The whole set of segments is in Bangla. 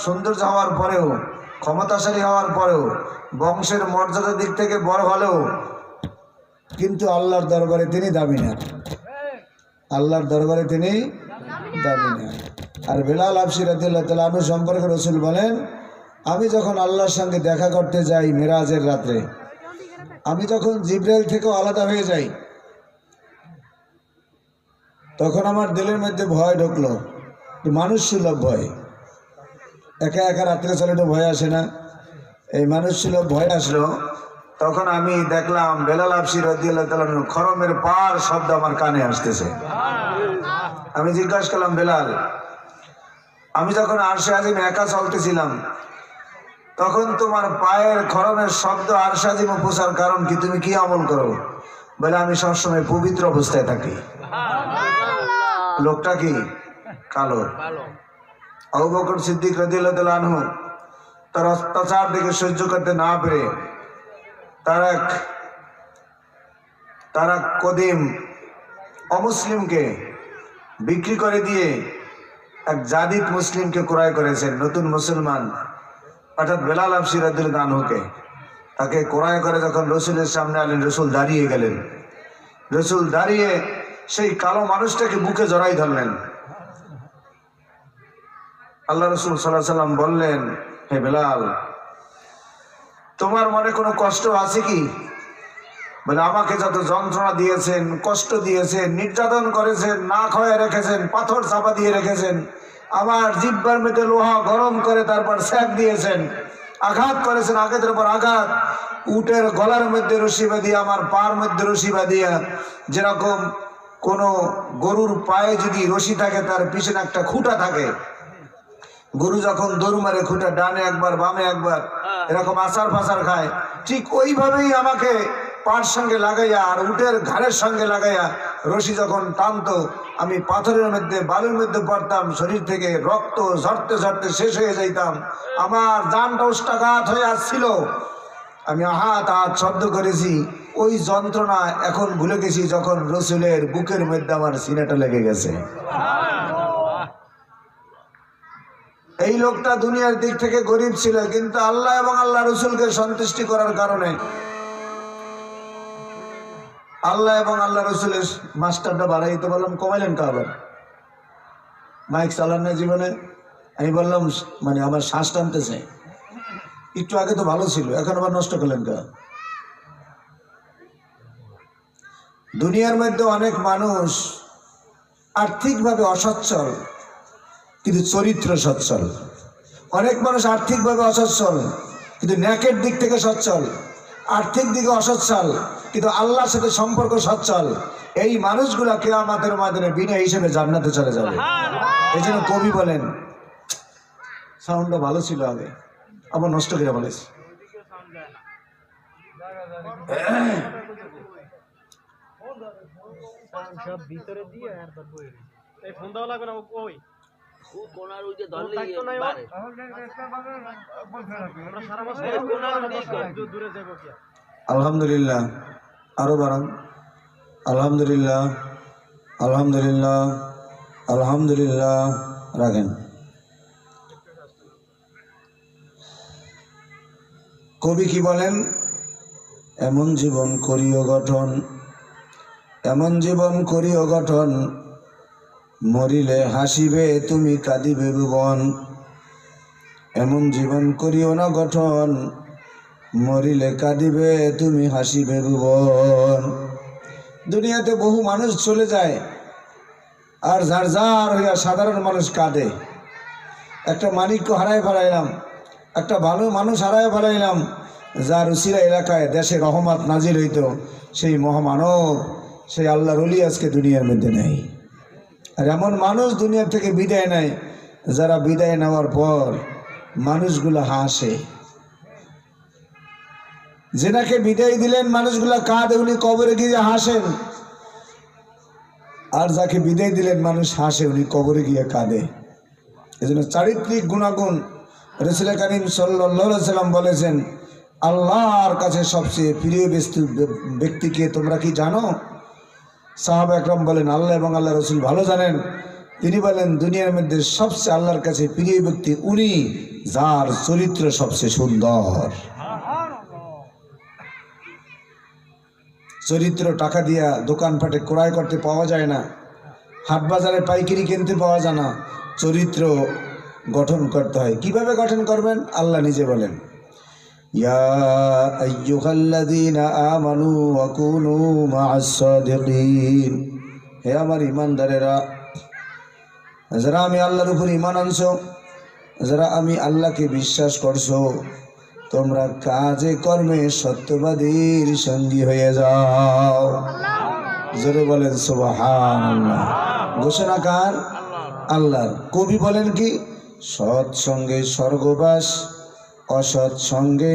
সৌন্দর্য হওয়ার পরেও, ক্ষমতাশালী হওয়ার পরেও, বংশের মর্যাদার দিক থেকে বড় হলেও কিন্তু আল্লাহর দরবারে তিনি দামি না। আল্লাহর দরবারে তিনি দামি না। আর বেলাল হাবশী রাদিয়াল্লাহু তাআলা আনহু সম্পর্কে রাসূল বলেন, আমি যখন আল্লাহর সঙ্গে দেখা করতে যাই মেরাজের রাত্রে, আমি যখন জিবরাইল থেকেও আলাদা হয়ে যাই, তখন আমার দিলের মধ্যে ভয় ঢুকলো, মানুষ সুলভ ভয়। একা একা রাত্রে চলে একটু ভয় আসে না? এই মানুষ সুলভ ভয় আসলো। তখন আমি দেখলাম বেলাল হাবশী রাদিয়াল্লাহু তাআলা আনহু খরমের পার শব্দ আমার কানে আসতেছে। আমি জিজ্ঞাসা করলাম, বেলাল, আমি যখন আরশে আজিম একা চলতেছিলাম, তখন তোমার পায়ের খরমের শব্দ আরশে আজিমে পৌঁছার কারণ কি? তুমি কি আমল করো? বলে, আমি সবসময় পবিত্র অবস্থায় থাকি। লোকটা কি? কালো। আবু বকর সিদ্দিক রাদিয়াল্লাহু তাআলা আনহু তার অত্যাচার দেখে সহ্য করতে না পেরে তারা কদিম অমুসলিমকে বিক্রি করে দিয়ে এক জাদিদ মুসলিমকে ক্রয় করেছেন, নতুন মুসলমান, অর্থাৎ বেলাল হাবশী রাদিয়াল্লাহু আনহুকে। তাকে ক্রয় করে যখন রসুলের সামনে আনলেন, রসুল দাঁড়িয়ে গেলেন। রসুল দাঁড়িয়ে সেই কালো মানুষটাকে বুকে জড়াই ধরলেন। আল্লাহ রসুল সাল্লাল্লাহু আলাইহি ওয়াসাল্লাম বললেন, হে বেলাল, তোমার মনে কোনো কষ্ট আছে কি? বলে, আমাকে যত যন্ত্রণা দিয়েছেন, কষ্ট দিয়েছেন, নির্যাতন করেছেন, না খাওয়ায় রেখেছেন, পাথর চাপা দিয়ে রেখেছেন, আমার জিহ্বার মধ্যে লোহা গরম করে তারপর সেক দিয়েছেন, আঘাত করেছেন, আঘাতের পর আঘাত, উটের গলার মধ্যে রশি বাঁধিয়া, আমার পার মধ্যে রশি বাঁধিয়া, যেরকম কোনো গরুর পায়ে যদি রশি থাকে তার পিছনে একটা খুঁটা থাকে, গরু যখন দৌড় মারে খুঁটা ডানে একবার বামে একবার এরকম আচার ফাচার খায়, ঠিক ওইভাবেই আমাকে পার সঙ্গে লাগাইয়া আর উটের ঘাড়ের সঙ্গে লাগাইয়া রশি যখন টানতো, আমি পাথরের মধ্যে বালুর মধ্যে পড়তাম, শরীর থেকে রক্ত ঝরতে ঝরতে শেষ হয়ে যাইতাম, আমার জানটা ওষ্ঠাঘাত হয়ে আসছিল, আমি আহাত আহাত শব্দ করেছি। ওই যন্ত্রণা এখন ভুলে গেছি যখন রসুলের বুকের মধ্যে আমার সিনাটা লেগে গেছে। এই লোকটা দুনিয়ার দিক থেকে গরিব ছিল, কিন্তু আল্লাহ এবং আল্লাহ রসুলকে সন্তুষ্টি করার কারণে আল্লাহ এবং আল্লাহ রসুলের মাস্টারটা বাড়াইতে বললাম, কমাইলেন কা? আবার মাইক চালান না জীবনে? আমি বললাম, মানে আমার শ্বাস টানতেছে, একটু আগে তো ভালো ছিল, এখন আবার নষ্ট করলেন কা? দুনিয়ার মধ্যে অনেক মানুষ আর্থিকভাবে অসচ্ছল কিন্তু চরিত্র সচ্ছল। অনেক মানুষ আর্থিকভাবে অসচ্ছল কিন্তু ন্যাকের দিক থেকে সচ্ছল, আর্থিক দিকে অসচ্ছল কিন্তু আল্লাহর সাথে সম্পর্ক সচ্ছল। এই মানুষগুলা কিয়ামতের ময়দানে বিনা হিসেবে জান্নাতে চলে যাবে। এই জন্য কবি বলেন, সাউন্ডটা ভালো ছিল আগে, আবার নষ্ট করে বলেছি। আলহামদুলিল্লাহ, আরো বাড়ান। আলহামদুলিল্লাহ, আলহামদুলিল্লাহ, আলহামদুলিল্লাহ। রাখেন। কবি কি বলেন? এমন জীবন করিও গঠন, এমন জীবন করিও গঠন, মরিলে হাসিবে তুমি কাঁদিবে ভুবন। এমন জীবন করিও না গঠন, মরিলে কাঁদিবে তুমি হাসিবে ভুবন। দুনিয়াতে বহু মানুষ চলে যায় আর যার যার হইয়া সাধারণ মানুষ কাঁদে। একটা মানিক্য হারায় ফেলাইলাম, একটা ভালো মানুষ হারায় ফেলাইলাম, যার উসিলা এলাকায় দেশে রহমত নাজিল হইত, সেই মহামানব, সেই আল্লাহর ওলি আজকে দুনিয়ার মধ্যে নেই। আর এমন মানুষ দুনিয়ার থেকে বিদায় নেয়, যারা বিদায় নেওয়ার পর মানুষগুলো হাসে। যেনাকে বিদায় দিলেন মানুষগুলা কাঁদে, উনি কবরে গিয়ে হাসেন। আর যাকে বিদায় দিলেন মানুষ হাসে, উনি কবরে গিয়ে কাঁদে। এজন্য চারিত্রিক গুণাগুণ রাসূল কারীম সাল্লাল্লাহু আলাইহি সাল্লাম বলেছেন, আল্লাহর কাছে সবচেয়ে প্রিয় ব্যক্তিকে তোমরা কি জানো? সাহাবা একরাম বলেন, আল্লাহ এবং আল্লাহ রসুল ভালো জানেন। তিনি বলেন দুনিয়ার মধ্যে সবচেয়ে আল্লাহর কাছে প্রিয় ব্যক্তি উনি যার চরিত্র সবচেয়ে সুন্দর। চরিত্র টাকা দিয়া দোকানপাটে ক্রয় করতে পাওয়া যায় না, হাট বাজারে পাইকারি কিনতে পাওয়া যায় না, চরিত্র গঠন করতে হয়। কিভাবে গঠন করবেন আল্লাহ নিজে বলেন, ইয়া আইয়ুহাল্লাযীনা আমানু ওয়া কুনু মা'আস সাদিকিন। হে আমার ঈমানদারেরা, যারা আমি আল্লাহর উপর ঈমান আনছো, যারা আমি আল্লাহকে বিশ্বাস করছো, তোমরা কাজে কর্মে সত্যবাদীর সঙ্গী হয়ে যাও। জোরে বলেন সুবহানাল্লাহ। ঘোষণা কার? আল্লাহর। কবি বলেন কি, সৎ সঙ্গে স্বর্গবাস, অসৎ সঙ্গে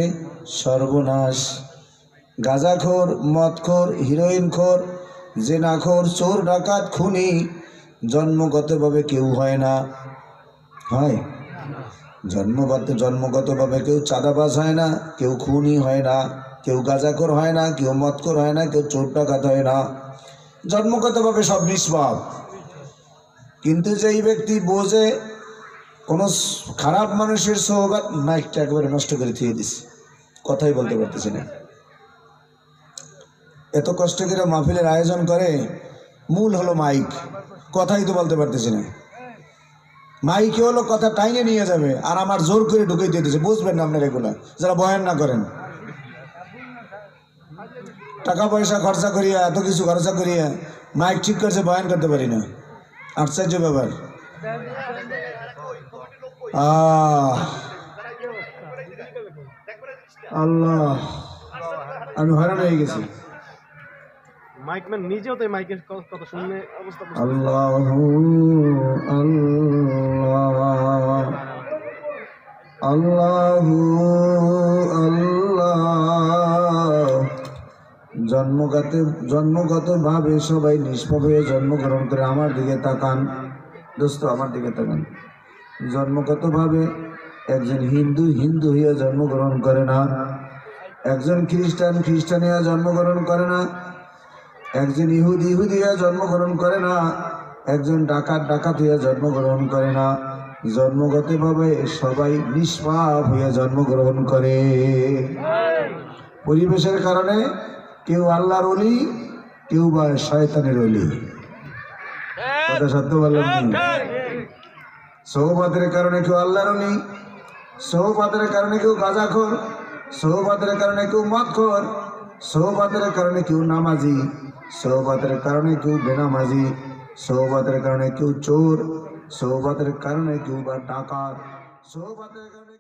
সর্বনাশ। গাঁজাখোর, মদখোর, হিরোইনখোর, জেনাখোর, চোর, ডাকাত, খুনি জন্মগতভাবে কেউ হয় না। হয় জন্মগতভাবে কেউ চাঁদাবাজ হয় না, কেউ খুনি হয় না, কেউ গাঁজাখোর হয় না, কেউ মদখোর হয় না, কেউ চোর ডাকাত হয় না। জন্মগতভাবে সব নিষ্পাপ। কিন্তু যেই ব্যক্তি বোঝে কোনো খারাপ মানুষের সোহবত, মাইকটা একেবারে নষ্ট করে দিয়ে দিছে, কথাই বলতে পারতেছি না। এত কষ্ট করে মাহফিলের আয়োজন করে, মূল হলো মাইক, কথাই তো বলতে পারতেছি না। মাইকে হলো কথা টাইনে নিয়ে যাবে, আর আমার জোর করে ঢুকে দিতেছে। বুঝবেন না আপনারা এগুলা যারা বয়ান না করেন। টাকা পয়সা খরচা করিয়া, এত কিছু খরচা করিয়া মাইক ঠিক করছে, বয়ান করতে পারি না। আশ্চর্য ব্যাপার। আল্লাহ, আমি হয়রান হয়ে গেছি। মাইকম্যান নিজেও তো মাইকের কথা শুনলে অবস্থা। আল্লাহু আল্লাহ, আল্লাহু আল্লাহ। জন্মগতভাবে সবাই নিষ্পাপ হয়ে জন্মগ্রহণ করে। আমার দিকে তাকান দোস্ত, আমার দিকে তাকান। জন্মগতভাবে একজন হিন্দু হইয়া জন্মগ্রহণ করে না, একজন খ্রিস্টান হইয়া জন্মগ্রহণ করে না, একজন ইহুদি হইয়া জন্মগ্রহণ করে না, একজন ডাকাত হইয়া জন্মগ্রহণ করে না। জন্মগতভাবে সবাই নিষ্পাপ হইয়া জন্মগ্রহণ করে। পরিবেশের কারণে কেউ আল্লাহর ওলি, কেউ বা শয়তানের ওলি। কথা সত্য বললাম কি? সোহবতের কারণে কেউ আল্লাহর ওলি, সোহবতের কারণে কেউ গাঁজাখোর, সোহবতের কারণে কেউ মদখোর, সোহবতের কারণে কেউ নামাজি, সোহবতের কারণে কেউ বেনামাজি, সোহবতের কারণে কেউ চোর, সোহবতের কারণে কেউ বা ডাকাত, সোহবতের কারণে